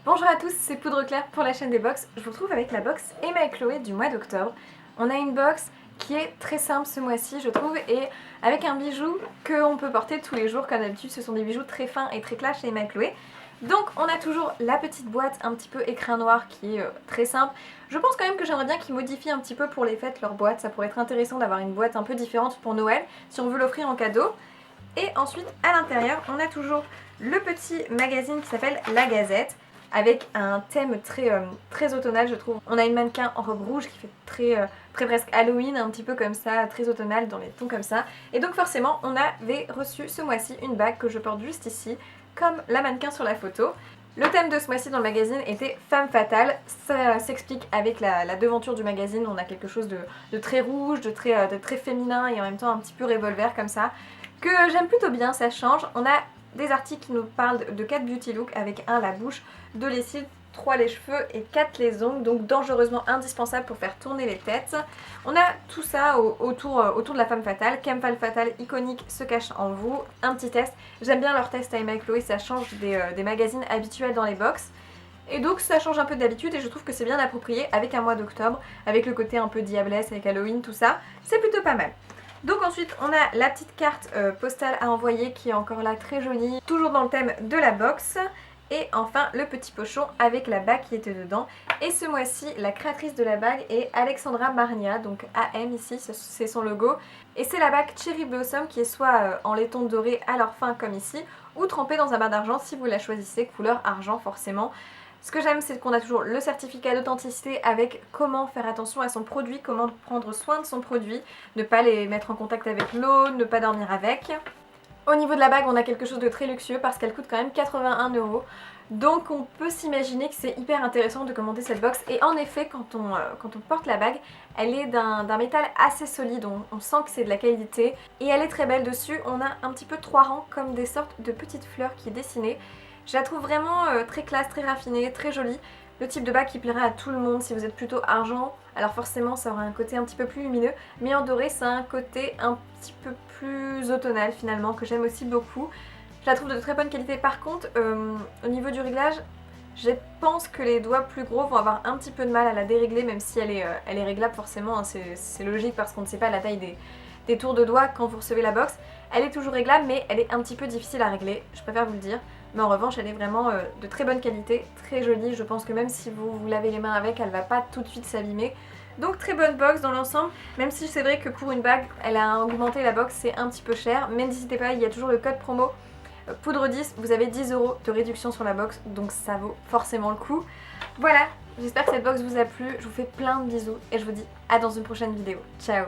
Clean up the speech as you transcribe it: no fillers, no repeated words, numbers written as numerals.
Bonjour à tous, c'est Poudre Claire pour la chaîne des box. Je vous retrouve avec la box Emma et Chloé du mois d'octobre. On a une box qui est très simple ce mois-ci je trouve et avec un bijou qu'on peut porter tous les jours comme d'habitude. Ce sont des bijoux très fins et très classe chez Emma et Chloé. Donc on a toujours la petite boîte un petit peu écrin noir qui est très simple. Je pense quand même que j'aimerais bien qu'ils modifient un petit peu pour les fêtes leur boîte. Ça pourrait être intéressant d'avoir une boîte un peu différente pour Noël si on veut l'offrir en cadeau. Et ensuite à l'intérieur on a toujours le petit magazine qui s'appelle La Gazette avec un thème très automnal je trouve. On a une mannequin en robe rouge qui fait très presque Halloween, un petit peu comme ça, très automnal dans les tons comme ça. Et donc forcément on avait reçu ce mois-ci une bague que je porte juste ici, comme la mannequin sur la photo. Le thème de ce mois-ci dans le magazine était Femme fatale. Ça s'explique avec la devanture du magazine. On a quelque chose de très rouge, de très féminin et en même temps un petit peu revolver comme ça, que j'aime plutôt bien, ça change. On a des articles qui nous parlent de 4 beauty looks avec 1 la bouche, 2 les cils, 3 les cheveux et 4 les ongles, donc dangereusement indispensable pour faire tourner les têtes. On a tout ça autour de la femme fatale. Quelle femme fatale iconique se cache en vous? Un petit test. J'aime bien leur test à Emma et Chloé, ça change des magazines habituels dans les box. Et donc ça change un peu d'habitude et je trouve que c'est bien approprié avec un mois d'octobre, avec le côté un peu diablesse, avec Halloween, tout ça. C'est plutôt pas mal. Donc ensuite on a la petite carte postale à envoyer qui est encore là très jolie, toujours dans le thème de la box. Et enfin le petit pochon avec la bague qui était dedans. Et ce mois-ci la créatrice de la bague est Alexandra Marnia, donc AM ici c'est son logo. Et c'est la bague Cherry Blossom qui est soit en laiton doré à leur fin comme ici, ou trempée dans un bain d'argent si vous la choisissez, couleur argent forcément. Ce que j'aime c'est qu'on a toujours le certificat d'authenticité avec comment faire attention à son produit, comment prendre soin de son produit, ne pas les mettre en contact avec l'eau, ne pas dormir avec. Au niveau de la bague on a quelque chose de très luxueux parce qu'elle coûte quand même 81 €. Donc on peut s'imaginer que c'est hyper intéressant de commander cette box. Et en effet quand on porte la bague, elle est d'un métal assez solide, on sent que c'est de la qualité. Et elle est très belle dessus, on a un petit peu 3 rangs comme des sortes de petites fleurs qui est dessinées. Je la trouve vraiment très classe, très raffinée, très jolie. Le type de bague qui plairait à tout le monde si vous êtes plutôt argent. Alors forcément ça aura un côté un petit peu plus lumineux, mais en doré ça a un côté un petit peu plus automnal finalement que j'aime aussi beaucoup. Je la trouve de très bonne qualité. Par contre au niveau du réglage, je pense que les doigts plus gros vont avoir un petit peu de mal à la dérégler, même si elle est réglable forcément, hein, c'est logique parce qu'on ne sait pas la taille des tours de doigts quand vous recevez la box. Elle est toujours réglable mais elle est un petit peu difficile à régler, je préfère vous le dire. Mais en revanche elle est vraiment de très bonne qualité, très jolie. Je pense que même si vous lavez les mains avec, elle va pas tout de suite s'abîmer. Donc très bonne box dans l'ensemble, même si c'est vrai que pour une bague, elle a augmenté la box, c'est un petit peu cher. Mais n'hésitez pas, il y a toujours le code promo Poudre 10, vous avez 10 € de réduction sur la box, donc ça vaut forcément le coup. Voilà, j'espère que cette box vous a plu, je vous fais plein de bisous et je vous dis à dans une prochaine vidéo. Ciao!